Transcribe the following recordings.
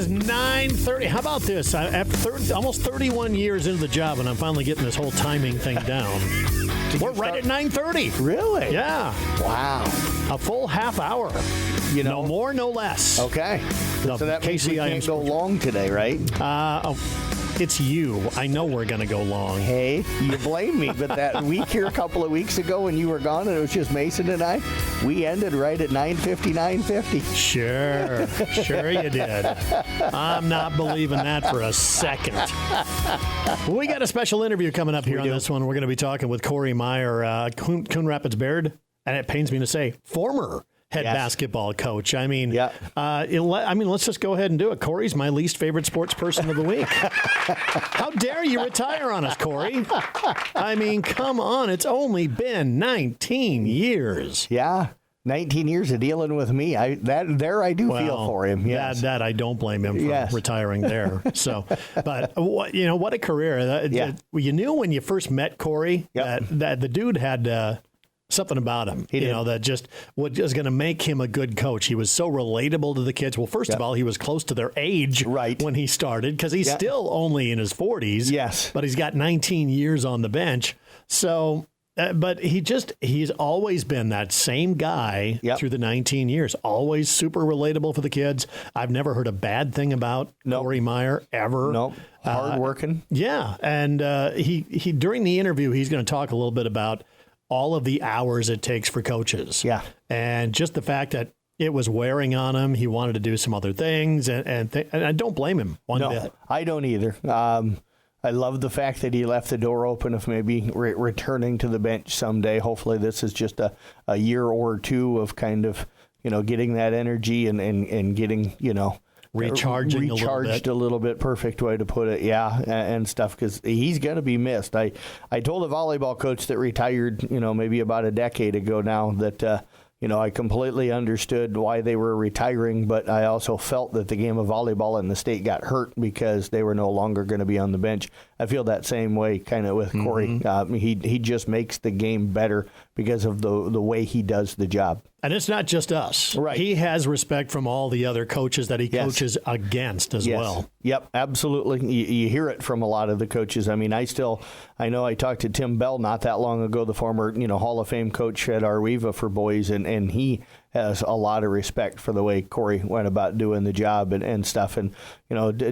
is 9:30. How about this? After almost 31 years into the job, and I'm finally getting this whole timing thing down. We're right at 9:30. Really? Yeah. Wow. A full half hour. No more, no less. Okay. So that means we can't go long today, right? It's you. I know we're going to go long. Hey, you blame me, but that week here a couple of weeks ago when you were gone and it was just Mason and I, we ended right at 9:50, 9:50. Sure you did. I'm not believing that for a second. We got a special interview coming up here on this one. We're going to be talking with Corey Meyer, Coon Rapids Baird, and it pains me to say, former head basketball coach. I mean, let's just go ahead and do it. Corey's my least favorite sports person of the week. How dare you retire on us, Corey? I mean, come on. It's only been 19 years. Yeah. 19 years of dealing with me. I do feel for him. Yes. That I don't blame him for retiring there. So, but what a career. You knew when you first met Corey that the dude had something about him, that just was going to make him a good coach. He was so relatable to the kids. Well, first of all, he was close to their age when he started because he's still only in his 40s. Yes. But he's got 19 years on the bench. So, but he's always been that same guy through the 19 years. Always super relatable for the kids. I've never heard a bad thing about Corey Meyer ever. Nope. Hard working. And he during the interview, he's going to talk a little bit about all of the hours it takes for coaches. Yeah. And just the fact that it was wearing on him. He wanted to do some other things, and I don't blame him one bit. I don't either. I love the fact that he left the door open of maybe returning to the bench someday. Hopefully this is just a year or two of kind of, getting that energy and getting, recharged a little bit. Perfect way to put it. Yeah. And stuff, because he's going to be missed. I told a volleyball coach that retired, maybe about a decade ago now that, I completely understood why they were retiring, but I also felt that the game of volleyball in the state got hurt because they were no longer going to be on the bench. I feel that same way kind of with Corey. He just makes the game better because of the way he does the job. And it's not just us. Right. He has respect from all the other coaches that he coaches against as well. Yep, absolutely. You hear it from a lot of the coaches. I mean, I know I talked to Tim Bell not that long ago, the former, Hall of Fame coach at Arweva for boys, and he has a lot of respect for the way Corey went about doing the job and stuff. And,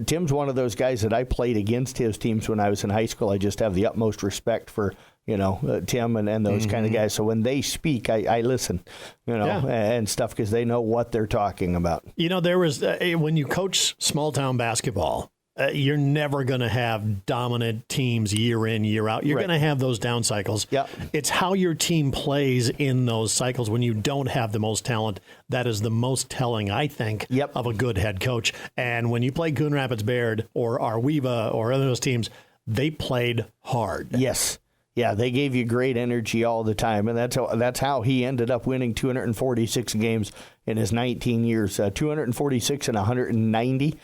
Tim's one of those guys that I played against his teams when I was in high school. I just have the utmost respect for Tim and those kind of guys. So when they speak, I listen, and stuff because they know what they're talking about. There was, when you coach small town basketball, you're never going to have dominant teams year in, year out. You're going to have those down cycles. Yep. It's how your team plays in those cycles when you don't have the most talent. That is the most telling, I think, of a good head coach. And when you play Coon Rapids Baird or Arweva or other those teams, they played hard. Yes. Yeah, they gave you great energy all the time, and that's how he ended up winning 246 games in his 19 years. 246 and 190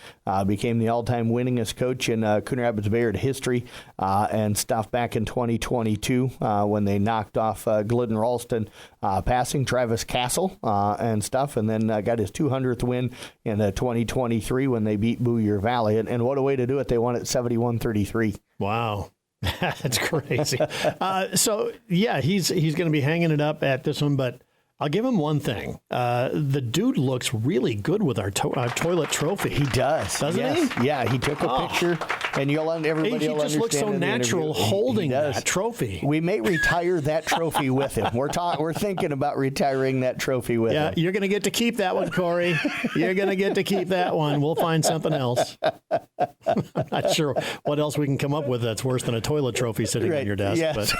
became the all-time winningest coach in Coon Rapids Baird history and stuff back in 2022 when they knocked off Glidden Ralston, passing Travis Castle and stuff, and then got his 200th win in 2023 when they beat Booyer Valley. And what a way to do it. They won at 71-33. Wow. That's crazy. He's going to be hanging it up at this one, but I'll give him one thing. The dude looks really good with our toilet trophy. He does. Doesn't he? Yeah, he took a picture, and everybody he will just looks so natural holding that trophy. We may retire that trophy with him. We're thinking about retiring that trophy with him. Yeah, you're going to get to keep that one, Corey. You're going to get to keep that one. We'll find something else. I'm not sure what else we can come up with that's worse than a toilet trophy sitting on your desk. Yes.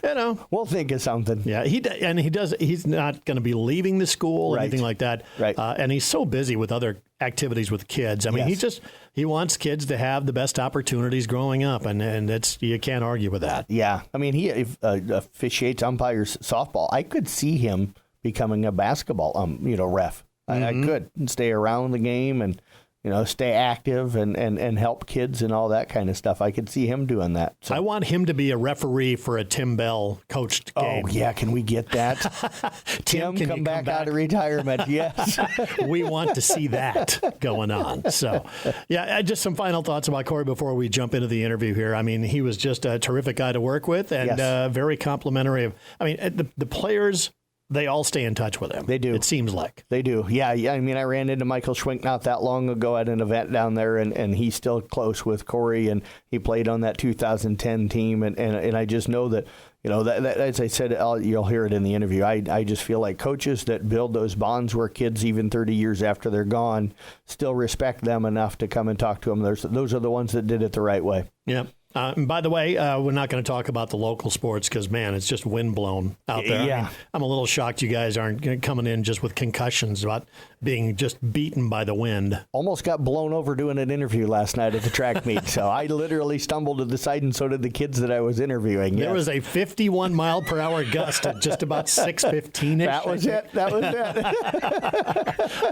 But, we'll think of something. Yeah, he does. He's not going to be leaving the school or anything like that. Right. And he's so busy with other activities with kids. I mean, he wants kids to have the best opportunities growing up, and you can't argue with that. Yeah. I mean, he officiates umpires softball. I could see him becoming a basketball ref. I could stay around the game and stay active and help kids and all that kind of stuff. I could see him doing that. So. I want him to be a referee for a Tim Bell coached game. Oh, yeah. Can we get that? Tim, come back out of retirement. Yes. We want to see that going on. So, yeah, just some final thoughts about Corey before we jump into the interview here. I mean, he was just a terrific guy to work with and very complimentary. The players, they all stay in touch with him. They do. It seems like. They do. Yeah. I mean, I ran into Michael Schwink not that long ago at an event down there, and he's still close with Corey, and he played on that 2010 team. And I just know that, that as I said, you'll hear it in the interview, I just feel like coaches that build those bonds where kids, even 30 years after they're gone, still respect them enough to come and talk to them. Those are the ones that did it the right way. Yeah. And by the way, we're not going to talk about the local sports because, man, it's just windblown out there. Yeah. I'm a little shocked you guys aren't coming in just with concussions about being just beaten by the wind. Almost got blown over doing an interview last night at the track meet. So I literally stumbled to the side, and so did the kids that I was interviewing. There was a 51-mile-per-hour gust at just about 6:15-ish. That was it.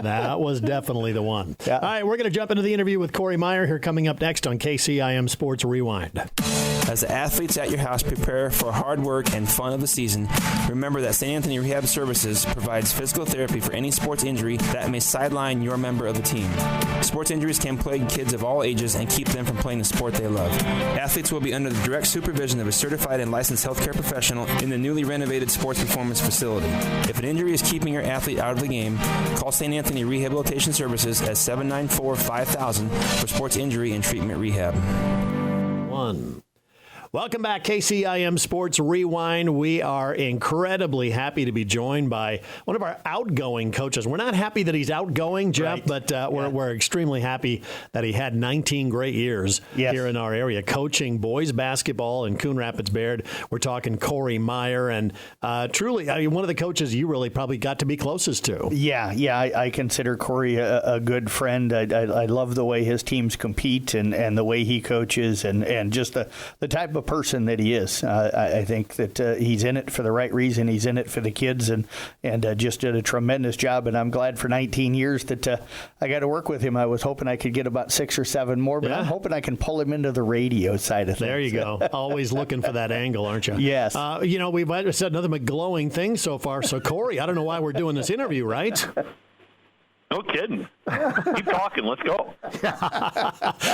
That was definitely the one. Yeah. All right, we're going to jump into the interview with Corey Meyer here coming up next on KCIM Sports Rewind. As the athletes at your house prepare for hard work and fun of the season, remember that St. Anthony Rehab Services provides physical therapy for any sports injury that may sideline your member of the team. Sports injuries can plague kids of all ages and keep them from playing the sport they love. Athletes will be under the direct supervision of a certified and licensed healthcare professional in the newly renovated sports performance facility. If an injury is keeping your athlete out of the game, call St. Anthony Rehabilitation Services at 794-5000 for sports injury and treatment rehab. Welcome back, KCIM Sports Rewind. We are incredibly happy to be joined by one of our outgoing coaches. We're not happy that he's outgoing, Jeff, right. but we're extremely happy that he had 19 great years here in our area, coaching boys basketball in Coon Rapids Baird. We're talking Corey Meyer, and truly, one of the coaches you really probably got to be closest to. Yeah, I consider Corey a good friend. I love the way his teams compete and the way he coaches and just the type of person that he is. I think that he's in it for the right reason. He's in it for the kids and just did a tremendous job. And I'm glad for 19 years that I got to work with him. I was hoping I could get about 6 or 7 more, but I'm hoping I can pull him into the radio side of things. There you go. Always looking for that angle, aren't you? Yes. We've said nothing but glowing things so far. So, Corey, I don't know why we're doing this interview, right? No kidding. Keep talking. Let's go.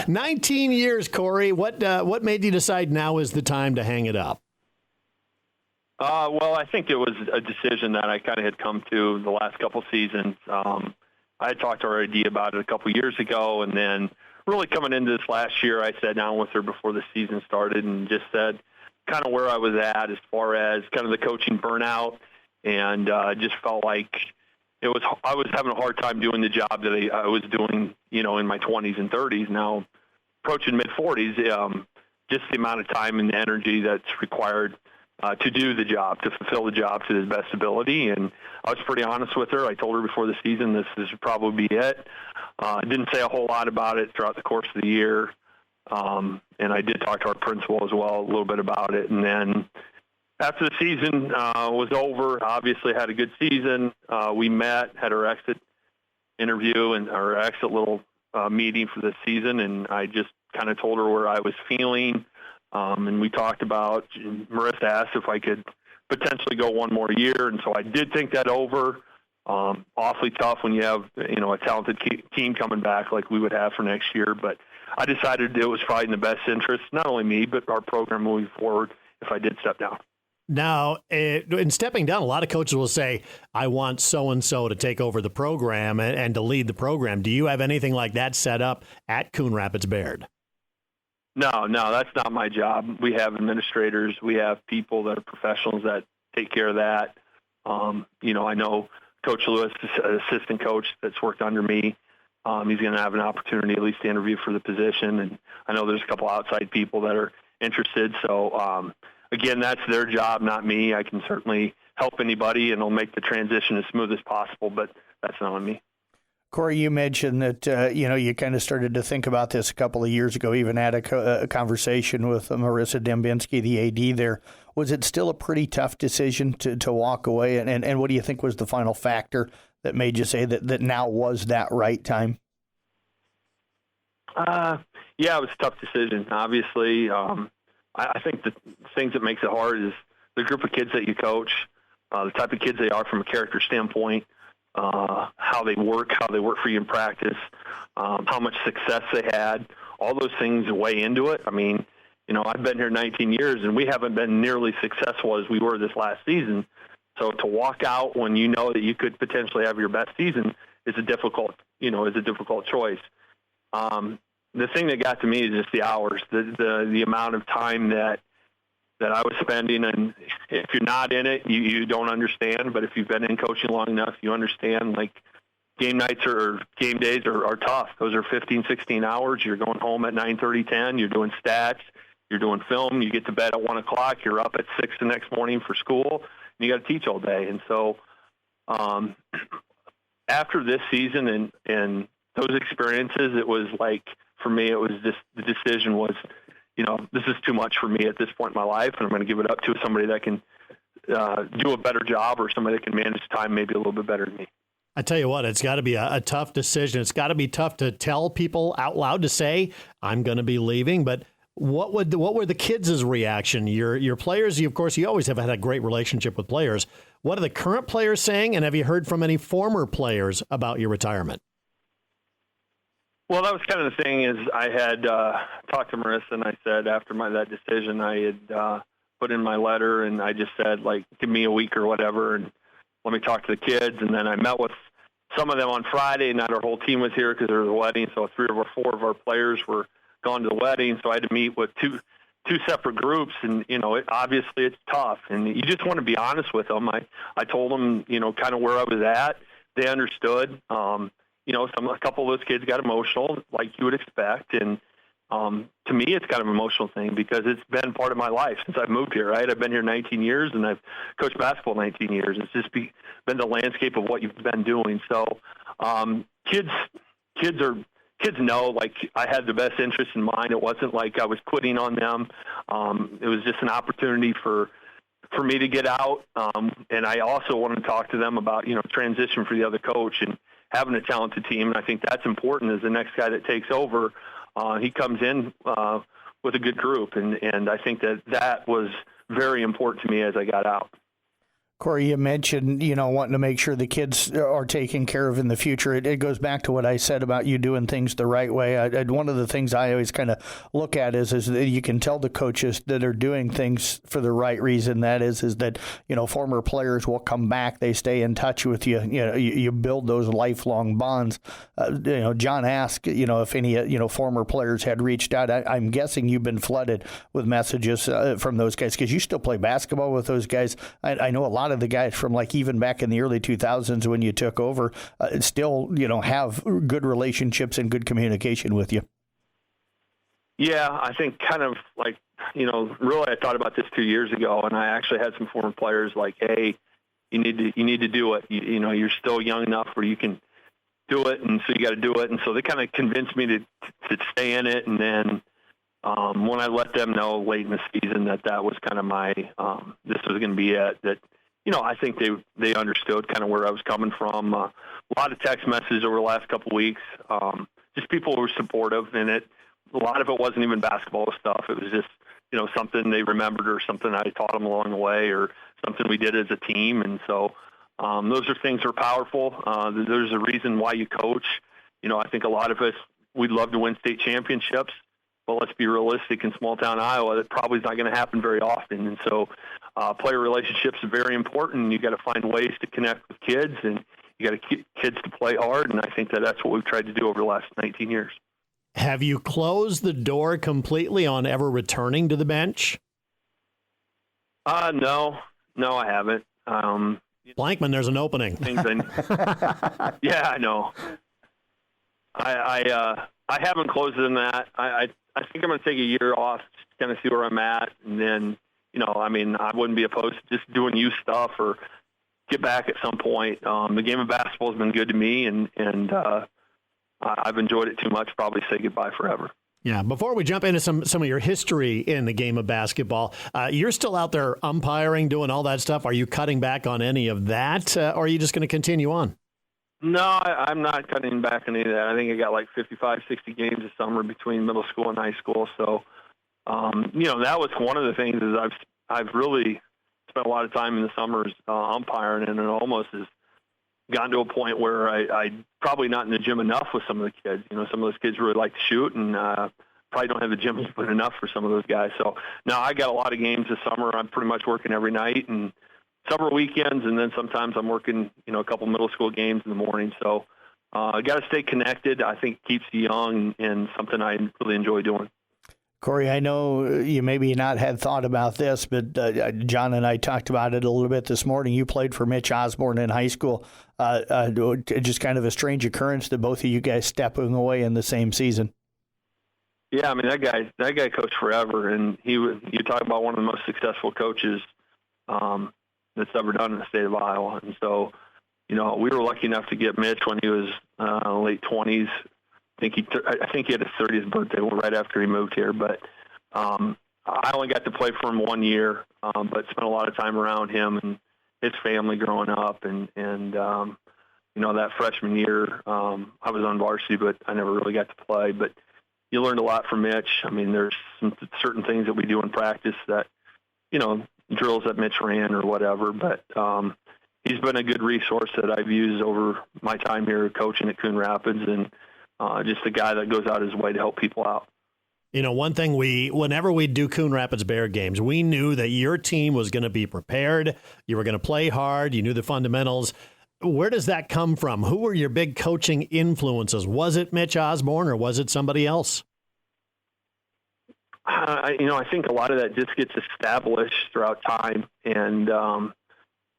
19 years, Corey. What made you decide now is the time to hang it up? Well, I think it was a decision that I kind of had come to the last couple seasons. I had talked to our AD about it a couple years ago, and then really coming into this last year, I sat down with her before the season started and just said kind of where I was at as far as kind of the coaching burnout, and just felt like I was having a hard time doing the job that I was doing, in my 20s and 30s. Now, approaching mid-40s, just the amount of time and energy that's required to do the job, to fulfill the job to his best ability. And I was pretty honest with her. I told her before the season this would probably be it. I didn't say a whole lot about it throughout the course of the year. And I did talk to our principal as well a little bit about it. And then after the season was over, obviously had a good season. We met, had our exit interview and our exit little meeting for the season, and I just kind of told her where I was feeling. And we talked about, Marissa asked if I could potentially go one more year, and so I did think that over. Awfully tough when you have, a talented team coming back like we would have for next year, but I decided it was probably in the best interest, not only me, but our program moving forward if I did step down. Now, in stepping down, a lot of coaches will say, I want so-and-so to take over the program and to lead the program. Do you have anything like that set up at Coon Rapids Baird? No, that's not my job. We have administrators. We have people that are professionals that take care of that. I know Coach Lewis, assistant coach that's worked under me. He's going to have an opportunity at least to interview for the position. And I know there's a couple outside people that are interested. So, again, that's their job, not me. I can certainly help anybody, and I'll make the transition as smooth as possible, but that's not on me. Corey, you mentioned that, you kind of started to think about this a couple of years ago, even had a conversation with Marissa Dembinski, the AD there. Was it still a pretty tough decision to walk away? And what do you think was the final factor that made you say that now was that right time? Yeah, it was a tough decision. Obviously, I think the things that makes it hard is the group of kids that you coach, the type of kids they are from a character standpoint, how they work for you in practice, how much success they had. All those things weigh into it. I mean, I've been here 19 years, and we haven't been nearly successful as we were this last season. So to walk out when you know that you could potentially have your best season is a difficult choice. The thing that got to me is just the hours, the amount of time that I was spending. And if you're not in it, you don't understand. But if you've been in coaching long enough, you understand. Like game nights or game days are tough. Those are 15, 16 hours. You're going home at 9:30, 10. You're doing stats. You're doing film. You get to bed at 1 o'clock. You're up at 6 the next morning for school. And you got to teach all day. And so after this season and those experiences, it was like, for me, it was just the decision was, this is too much for me at this point in my life, and I'm going to give it up to somebody that can do a better job or somebody that can manage time maybe a little bit better than me. I tell you what, it's got to be a tough decision. It's got to be tough to tell people out loud to say, I'm going to be leaving. But what were the kids' reaction? Your players, you always have had a great relationship with players. What are the current players saying, and have you heard from any former players about your retirement? Well, that was kind of the thing is I had talked to Marissa, and I said after that decision, I had put in my letter, and I just said, like, give me a week or whatever, and let me talk to the kids. And then I met with some of them on Friday. Not our whole team was here because there was a wedding, so 3 or 4 of our players were gone to the wedding, so I had to meet with two separate groups, and obviously it's tough, and you just want to be honest with them. I told them kind of where I was at. They understood. A couple of those kids got emotional, like you would expect, and to me, it's kind of an emotional thing because it's been part of my life since I've moved here. Right, I've been here 19 years, and I've coached basketball 19 years. It's just been the landscape of what you've been doing. So, kids know, like, I had the best interest in mind. It wasn't like I was quitting on them. It was just an opportunity for me to get out, and I also wanted to talk to them about transition for the other coach and having a talented team, and I think that's important as the next guy that takes over. He comes in with a good group, and I think that was very important to me as I got out. Corey, you mentioned, wanting to make sure the kids are taken care of in the future. It goes back to what I said about you doing things the right way. One of the things I always kind of look at is that you can tell the coaches that are doing things for the right reason. That is that, former players will come back. They stay in touch with you. You build those lifelong bonds. John asked, if any, former players had reached out. I'm guessing you've been flooded with messages from those guys because you still play basketball with those guys. I know a lot of the guys from even back in the early 2000s when you took over still, have good relationships and good communication with you. Yeah, I think kind of really I thought about this 2 years ago, and I actually had some former players like, hey, you need to do it. You're still young enough where you can do it, and so you got to do it. And so they kind of convinced me to stay in it. And then when I let them know late in the season that was kind of my this was going to be it, that I think they understood kind of where I was coming from. A lot of text messages over the last couple of weeks, just people who were supportive, and a lot of it wasn't even basketball stuff. It was just something they remembered or something I taught them along the way or something we did as a team. And so those are things that are powerful. There's a reason why you coach. I think a lot of us, we'd love to win state championships, but let's be realistic, in small-town Iowa, that probably is not going to happen very often. And so player relationships are very important. You got to find ways to connect with kids, and you got to get kids to play hard, and I think that's what we've tried to do over the last 19 years. Have you closed the door completely on ever returning to the bench? No, I haven't. Blankman, there's an opening. Yeah, I know. I haven't closed in that. I think I'm going to take a year off, just kind of see where I'm at, and then, I wouldn't be opposed to just doing youth stuff or get back at some point. The game of basketball has been good to me, and I've enjoyed it too much, probably say goodbye forever. Yeah, before we jump into some of your history in the game of basketball, you're still out there umpiring, doing all that stuff. Are you cutting back on any of that, or are you just going to continue on? No, I'm not cutting back on any of that. I think I got like 55, 60 games this summer between middle school and high school. So, that was one of the things is I've really spent a lot of time in the summers umpiring, and it almost has gotten to a point where I probably not in the gym enough with some of the kids. Some of those kids really like to shoot, and probably don't have the gym open enough for some of those guys. So now I got a lot of games this summer. I'm pretty much working every night and several weekends, and then sometimes I'm working, a couple middle school games in the morning. So I got to stay connected. I think it keeps you young and something I really enjoy doing. Corey, I know you maybe not had thought about this, but John and I talked about it a little bit this morning. You played for Mitch Osborne in high school. Just kind of a strange occurrence that both of you guys stepping away in the same season. Yeah, I mean, that guy coached forever, and you talk about one of the most successful coaches that's ever done in the state of Iowa. And so, we were lucky enough to get Mitch when he was late 20s. I think he had his 30th birthday right after he moved here. But I only got to play for him 1 year, but spent a lot of time around him and his family growing up. And that freshman year, I was on varsity, but I never really got to play. But you learned a lot from Mitch. I mean, there's some certain things that we do in practice that, drills that Mitch ran or whatever. But he's been a good resource that I've used over my time here coaching at Coon Rapids, and just a guy that goes out his way to help people out. One thing whenever we do Coon Rapids Bear games, we knew that your team was going to be prepared. You were going to play hard. You knew the fundamentals. Where does that come from? Who were your big coaching influences? Was it Mitch Osborne or was it somebody else? I think a lot of that just gets established throughout time. And,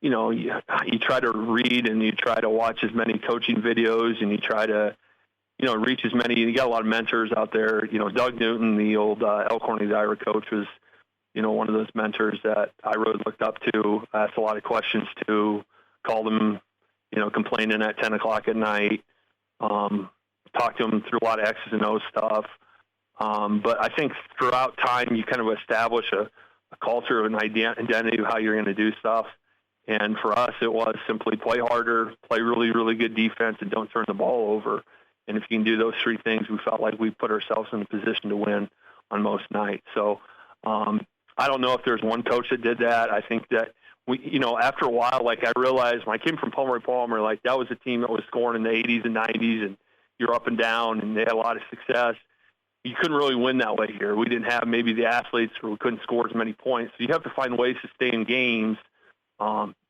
you try to read and you try to watch as many coaching videos and you try to, reach as many. You got a lot of mentors out there. Doug Newton, the old Elkhorn Ira coach, was, one of those mentors that I really looked up to, asked a lot of questions to, called him, complaining at 10 o'clock at night, talked to him through a lot of X's and O's stuff. But I think throughout time, you kind of establish a culture and identity of how you're going to do stuff. And for us, it was simply play harder, play really, really good defense, and don't turn the ball over. And if you can do those three things, we felt like we put ourselves in a position to win on most nights. So I don't know if there's one coach that did that. I think that after a while, like I realized when I came from Palmer, like that was a team that was scoring in the 80s and 90s, and you're up and down, and they had a lot of success. You couldn't really win that way here. We didn't have maybe the athletes, or we couldn't score as many points. So you have to find ways to stay in games,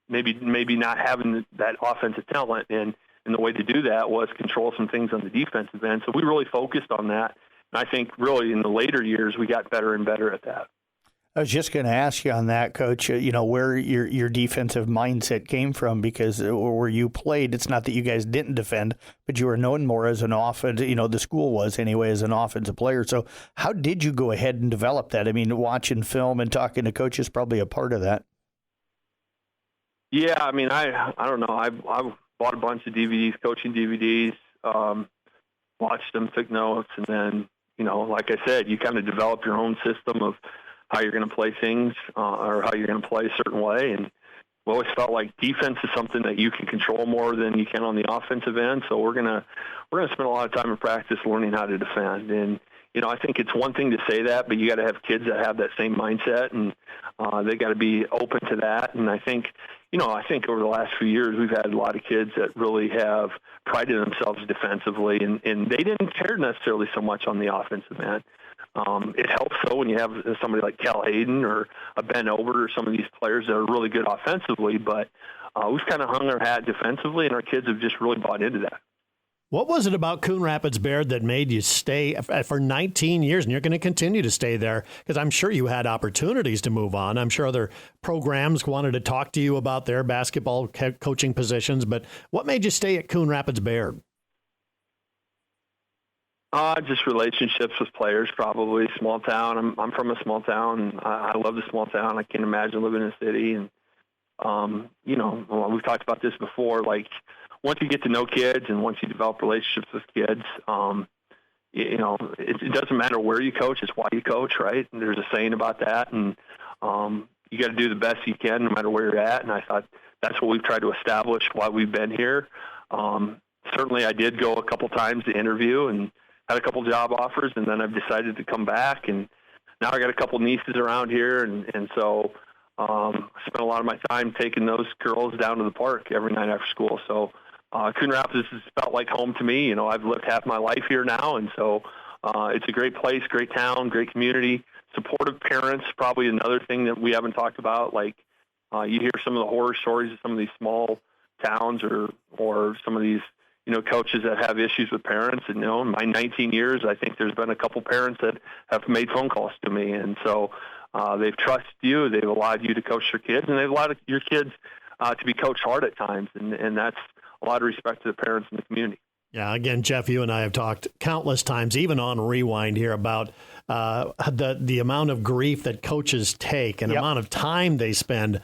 maybe not having that offensive talent. And the way to do that was control some things on the defensive end. So we really focused on that. And I think really in the later years, we got better and better at that. I was just going to ask you on that, Coach, where your defensive mindset came from, because where you played, it's not that you guys didn't defend, but you were known more as an offense, the school was anyway, as an offensive player. So how did you go ahead and develop that? I mean, watching film and talking to coaches is probably a part of that. Yeah, I mean, I don't know. I bought a bunch of DVDs, coaching DVDs, watched them, took notes, and then, like I said, you kind of develop your own system of how you're going to play things or how you're going to play a certain way. And we always felt like defense is something that you can control more than you can on the offensive end. So we're gonna spend a lot of time in practice learning how to defend. And I think it's one thing to say that, but you got to have kids that have that same mindset, and they got to be open to that. And I think over the last few years we've had a lot of kids that really have prided themselves defensively, and they didn't care necessarily so much on the offensive end. It helps, though, when you have somebody like Cal Hayden or a Ben Obert or some of these players that are really good offensively, but we've kind of hung our hat defensively, and our kids have just really bought into that. What was it about Coon Rapids Baird that made you stay for 19 years, and you're going to continue to stay there? Because I'm sure you had opportunities to move on. I'm sure other programs wanted to talk to you about their basketball coaching positions, but what made you stay at Coon Rapids Baird? Just relationships with players, probably. Small town. I'm from a small town. And I love the small town. I can't imagine living in a city. And, we've talked about this before. Like, once you get to know kids and once you develop relationships with kids, it doesn't matter where you coach. It's why you coach, right? And there's a saying about that. And you got to do the best you can no matter where you're at. And I thought that's what we've tried to establish while we've been here. Certainly I did go a couple times to interview and had a couple job offers, and then I've decided to come back. And now I got a couple nieces around here, and so I spent a lot of my time taking those girls down to the park every night after school. So Coon Rapids has felt like home to me. I've lived half my life here now, and so it's a great place, great town, great community. Supportive parents, probably another thing that we haven't talked about. Like you hear some of the horror stories of some of these small towns or some of these coaches that have issues with parents. And in my 19 years, I think there's been a couple parents that have made phone calls to me, and so they've trusted you, they've allowed you to coach their kids, and they've allowed your kids to be coached hard at times, and that's a lot of respect to the parents in the community. Yeah, again, Jeff, you and I have talked countless times, even on Rewind here, about the amount of grief that coaches take and the amount of time they spend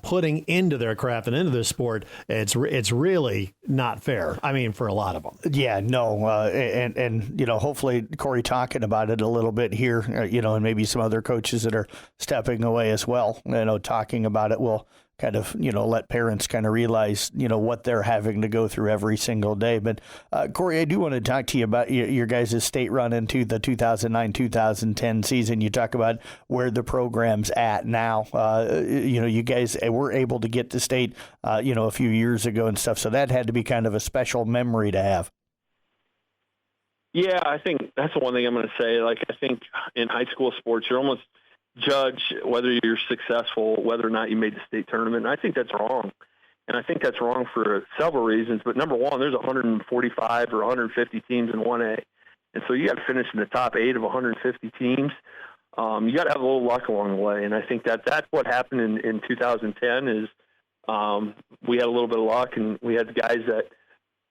putting into their craft and into their sport. It's really not fair. I mean, for a lot of them. Yeah, no, and hopefully Corey talking about it a little bit here, and maybe some other coaches that are stepping away as well. Talking about it will kind of, let parents kind of realize, what they're having to go through every single day. But Corey, I do want to talk to you about your guys' state run into the 2009-2010 season. You talk about where the program's at now. You guys were able to get to state, a few years ago and stuff. So that had to be kind of a special memory to have. Yeah, I think that's the one thing I'm going to say. Like, I think in high school sports, you're almost judge whether you're successful, whether or not you made the state tournament. And I think that's wrong. And I think that's wrong for several reasons. But number one, there's 145 or 150 teams in 1A. And so you got to finish in the top 8 of 150 teams. You got to have a little luck along the way. And I think that's what happened in 2010 is we had a little bit of luck, and we had guys that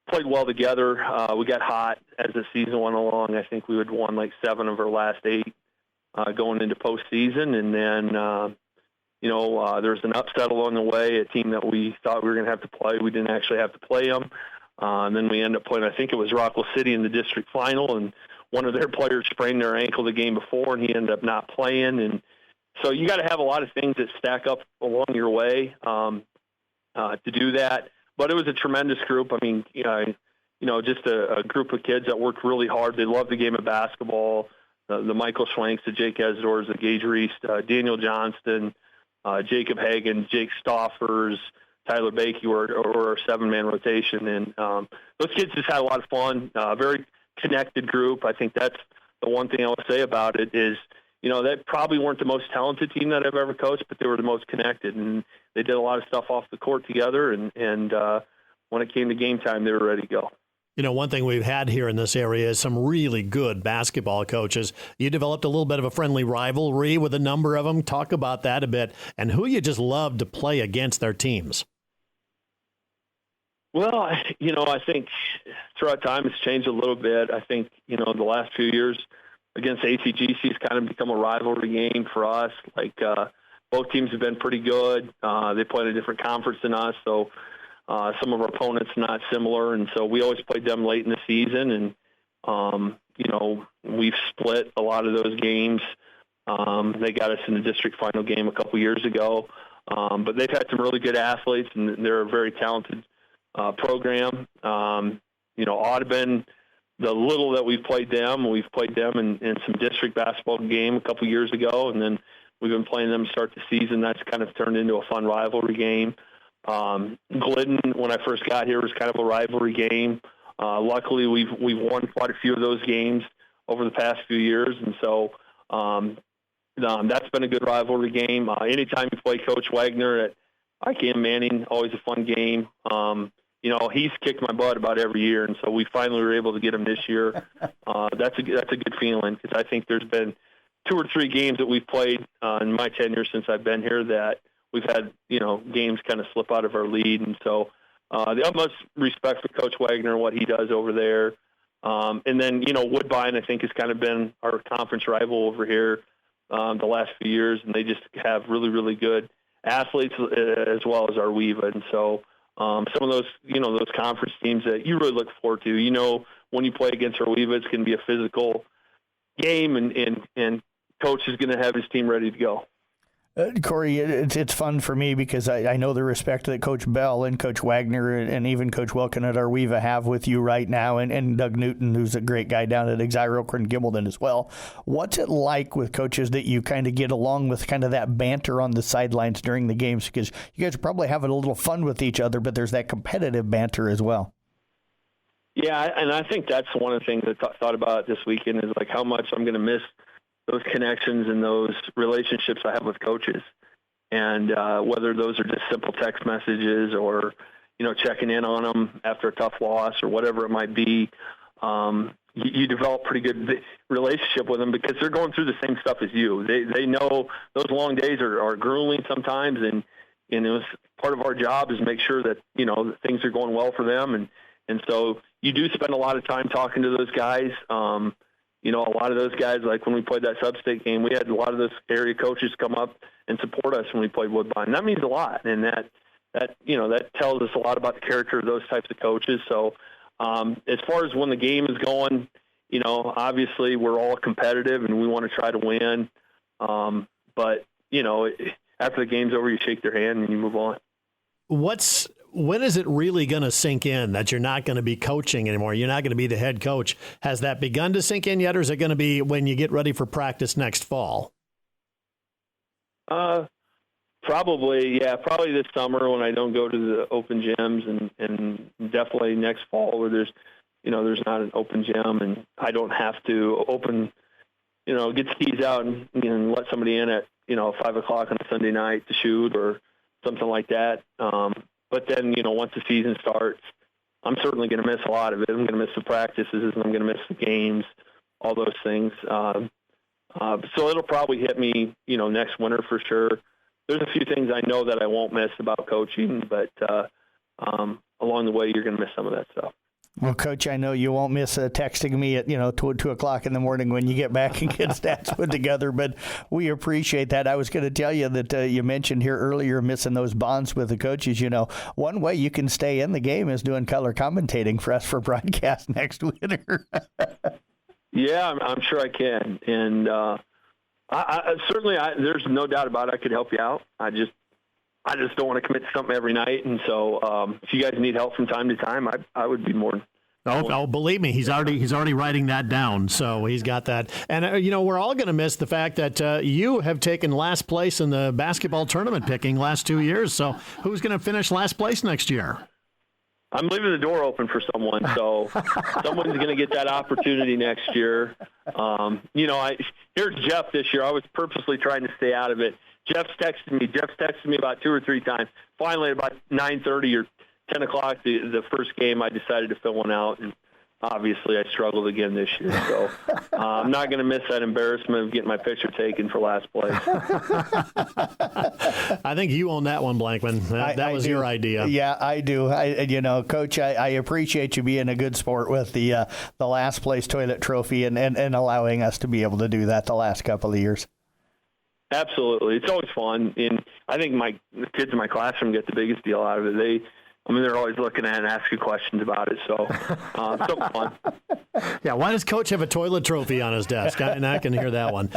played well together. We got hot as the season went along. I think we had won like 7 of our last 8. Going into postseason, and then there was an upset along the way. A team that we thought we were going to have to play, we didn't actually have to play them. And then we ended up playing. I think it was Rockwell City in the district final, and one of their players sprained their ankle the game before, and he ended up not playing. And so you got to have a lot of things that stack up along your way to do that. But it was a tremendous group. I mean, just a group of kids that worked really hard. They loved the game of basketball. The Michael Schwanks, the Jake Esdors, the Gage Reese, Daniel Johnston, Jacob Hagan, Jake Stoffers, Tyler Bakey were our 7-man rotation. And those kids just had a lot of fun, very connected group. I think that's the one thing I would say about it is, that probably weren't the most talented team that I've ever coached, but they were the most connected. And they did a lot of stuff off the court together. And when it came to game time, they were ready to go. One thing we've had here in this area is some really good basketball coaches. You developed a little bit of a friendly rivalry with a number of them. Talk about that a bit and who you just love to play against their teams. Well, I think throughout time it's changed a little bit. I think, the last few years against ACGC has kind of become a rivalry game for us. Like both teams have been pretty good. They play in a different conference than us, so some of our opponents not similar, and so we always played them late in the season, and we've split a lot of those games. They got us in the district final game a couple years ago, but they've had some really good athletes, and they're a very talented program. Audubon, the little that we've played them in some district basketball game a couple years ago, and then we've been playing them to start the season. That's kind of turned into a fun rivalry game. Glidden, when I first got here, was kind of a rivalry game. Luckily, we've won quite a few of those games over the past few years, and so that's been a good rivalry game. Anytime you play Coach Wagner at KCIM Manning, always a fun game. He's kicked my butt about every year, and so we finally were able to get him this year. That's a good feeling because I think there's been 2 or 3 games that we've played in my tenure since I've been here that we've had, games kind of slip out of our lead. And so the utmost respect for Coach Wagner and what he does over there. And then, Woodbine, I think, has kind of been our conference rival over here the last few years. And they just have really, really good athletes as well as our WEVA. And so some of those, those conference teams that you really look forward to, when you play against our WEVA, it's going to be a physical game and Coach is going to have his team ready to go. Corey, it's fun for me because I know the respect that Coach Bell and Coach Wagner and even Coach Wilkin at Arweva have with you right now, and Doug Newton, who's a great guy down at Exira and Gimbledon as well. What's it like with coaches that you kind of get along with, kind of that banter on the sidelines during the games? Because you guys are probably having a little fun with each other, but there's that competitive banter as well. Yeah, and I think that's one of the things I thought about this weekend is like how much I'm going to miss those connections and those relationships I have with coaches. And whether those are just simple text messages or, checking in on them after a tough loss or whatever it might be, you develop pretty good relationship with them because they're going through the same stuff as you. They know those long days are grueling sometimes, and it was part of our job is make sure that, things are going well for them. And so you do spend a lot of time talking to those guys. A lot of those guys, like when we played that sub-state game, we had a lot of those area coaches come up and support us when we played Woodbine. That means a lot, and that tells us a lot about the character of those types of coaches. So as far as when the game is going, obviously we're all competitive and we want to try to win. But after the game's over, you shake their hand and you move on. When is it really going to sink in that you're not going to be coaching anymore? You're not going to be the head coach. Has that begun to sink in yet, or is it going to be when you get ready for practice next fall? Probably this summer when I don't go to the open gyms, and definitely next fall where there's not an open gym and I don't have to get the keys out and let somebody in at 5:00 on a Sunday night to shoot or something like that. But then, once the season starts, I'm certainly going to miss a lot of it. I'm going to miss the practices, and I'm going to miss the games, all those things. So it'll probably hit me, next winter for sure. There's a few things I know that I won't miss about coaching, but along the way, you're going to miss some of that stuff. Well, Coach, I know you won't miss texting me at 2:00 in the morning when you get back and get stats put together, but we appreciate that. I was going to tell you that you mentioned here earlier missing those bonds with the coaches. One way you can stay in the game is doing color commentating for us for broadcast next winter. Yeah, I'm sure I can, and I certainly there's no doubt about it. I could help you out. I just don't want to commit to something every night, and so if you guys need help from time to time, I would be more. Oh, believe me, he's already writing that down, so he's got that. And we're all going to miss the fact that you have taken last place in the basketball tournament picking last 2 years. So who's going to finish last place next year? I'm leaving the door open for someone, so someone's going to get that opportunity next year. Here's Jeff this year. I was purposely trying to stay out of it. Jeff's texted me about 2 or 3 times. Finally, about 9:30 or 10 o'clock, the first game, I decided to fill one out, and obviously I struggled again this year. So I'm not going to miss that embarrassment of getting my picture taken for last place. I think you own that one, Blankman. That was your idea. Yeah, I do. Coach, I appreciate you being a good sport with the last place toilet trophy and allowing us to be able to do that the last couple of years. Absolutely. It's always fun. And I think the kids in my classroom get the biggest deal out of it. They're always looking at it and asking questions about it. So so fun. Yeah, why does Coach have a toilet trophy on his desk? I can hear that one.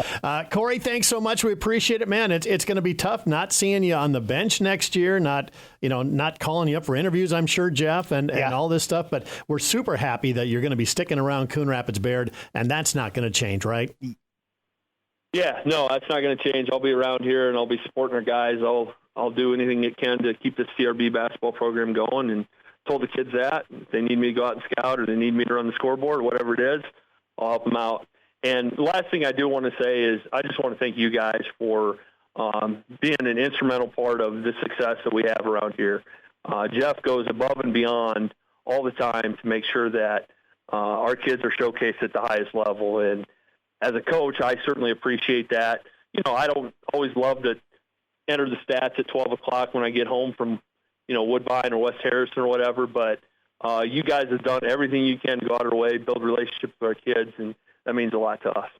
Corey, thanks so much. We appreciate it, man. It's going to be tough not seeing you on the bench next year, not calling you up for interviews, I'm sure, Jeff, and all this stuff. But we're super happy that you're going to be sticking around Coon Rapids Bayard, and that's not going to change, right? Yeah, no, that's not going to change. I'll be around here, and I'll be supporting our guys. I'll do anything it can to keep the CRB basketball program going, and told the kids that. If they need me to go out and scout or they need me to run the scoreboard or whatever it is, I'll help them out. And the last thing I do want to say is I just want to thank you guys for being an instrumental part of the success that we have around here. Jeff goes above and beyond all the time to make sure that our kids are showcased at the highest level. And as a coach, I certainly appreciate that. I don't always love to enter the stats at 12 o'clock when I get home from, Woodbine or West Harrison or whatever, but you guys have done everything you can to go out of your way, build relationships with our kids, and that means a lot to us.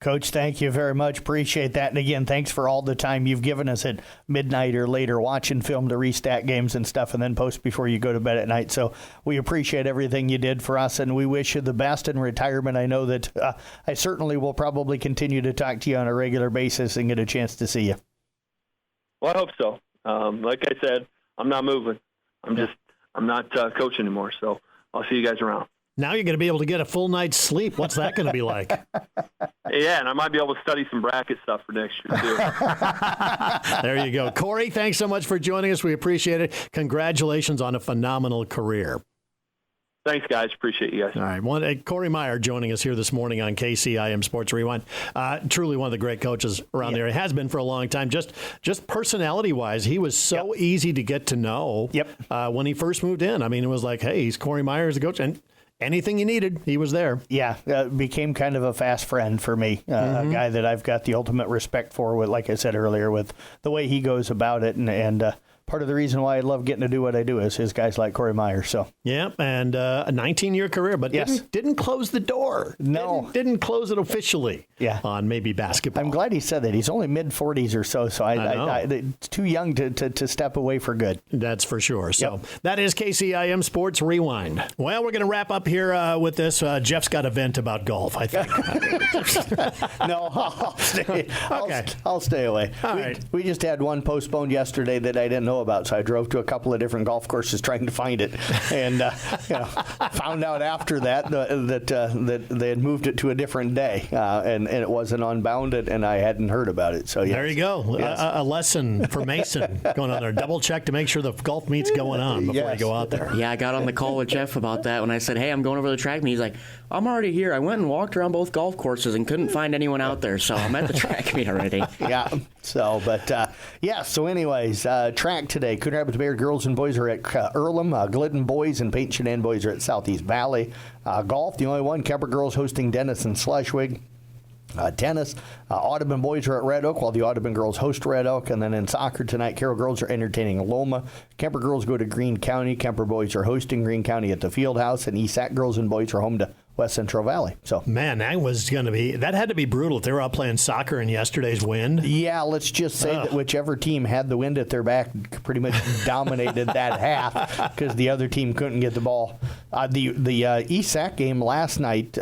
Coach, thank you very much. Appreciate that. And again, thanks for all the time you've given us at midnight or later watching film to restat games and stuff and then post before you go to bed at night. So we appreciate everything you did for us, and we wish you the best in retirement. I know that I certainly will probably continue to talk to you on a regular basis and get a chance to see you. Well, I hope so. Like I said, I'm not moving. I'm not coaching anymore, so I'll see you guys around. Now you're going to be able to get a full night's sleep. What's that going to be like? Yeah, and I might be able to study some bracket stuff for next year, too. There you go. Corey, thanks so much for joining us. We appreciate it. Congratulations on a phenomenal career. Thanks, guys. Appreciate you guys. All right. Corey Meyer joining us here this morning on KCIM Sports Rewind. Truly one of the great coaches around there. He has been for a long time. Just personality-wise, he was so easy to get to know when he first moved in. I mean, it was like, hey, he's Corey Meyer as a coach. And anything you needed, he was there. Yeah, became kind of a fast friend for me, a guy that I've got the ultimate respect for, with, like I said earlier, with the way he goes about it. And part of the reason why I love getting to do what I do is his guys like Corey Meyer. So yeah, and a 19-year career, but didn't close the door. No. Didn't close it officially on maybe basketball. I'm glad he said that. He's only mid-40s or so, so it's too young to step away for good. That's for sure. So that is KCIM Sports Rewind. Well, we're going to wrap up here with this. Jeff's got a vent about golf, I think. No, I'll stay. Okay. I'll stay away. All right. We just had one postponed yesterday that I didn't know about, so I drove to a couple of different golf courses trying to find it, and found out after that that they had moved it to a different day, and it wasn't unbounded, and I hadn't heard about it. So there you go, a lesson for Mason going on there. Double check to make sure the golf meet's going on before you go out there. Yeah, I got on the call with Jeff about that when I said, "Hey, I'm going over the track," and he's like, "I'm already here. I went and walked around both golf courses and couldn't find anyone out there, so I'm at the track meet already." So anyways, track today. Coon Rapids Bayard girls and boys are at Earlham. Glidden boys and Paint Shanann boys are at Southeast Valley. Golf, the only one. Kemper girls hosting Dennis and Schleswig. Tennis, Audubon boys are at Red Oak, while the Audubon girls host Red Oak. And then in soccer tonight, Carroll girls are entertaining Loma. Kemper girls go to Greene County. Kemper boys are hosting Greene County at the Fieldhouse. And ESAC girls and boys are home to West Central Valley. So man, that had to be brutal if they were out playing soccer in yesterday's wind. Yeah, let's just say that whichever team had the wind at their back pretty much dominated that half, because the other team couldn't get the ball. The ESAC game last night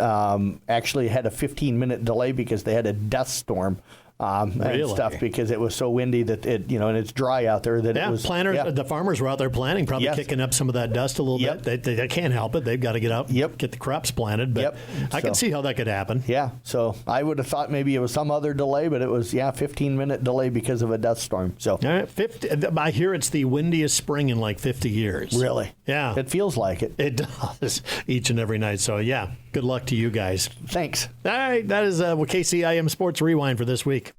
actually had a 15-minute delay because they had a dust storm. And stuff, because it was so windy that and it's dry out there that it was. The farmers were out there planting, probably kicking up some of that dust a little bit. They can't help it. They've got to get out, get the crops planted. But I can see how that could happen. Yeah, so I would have thought maybe it was some other delay, but it was 15-minute delay because of a dust storm. So all right, 50. I hear it's the windiest spring in like 50 years. Really? Yeah, it feels like it. It does each and every night. So good luck to you guys. Thanks. All right, that is KCIM Sports Rewind for this week.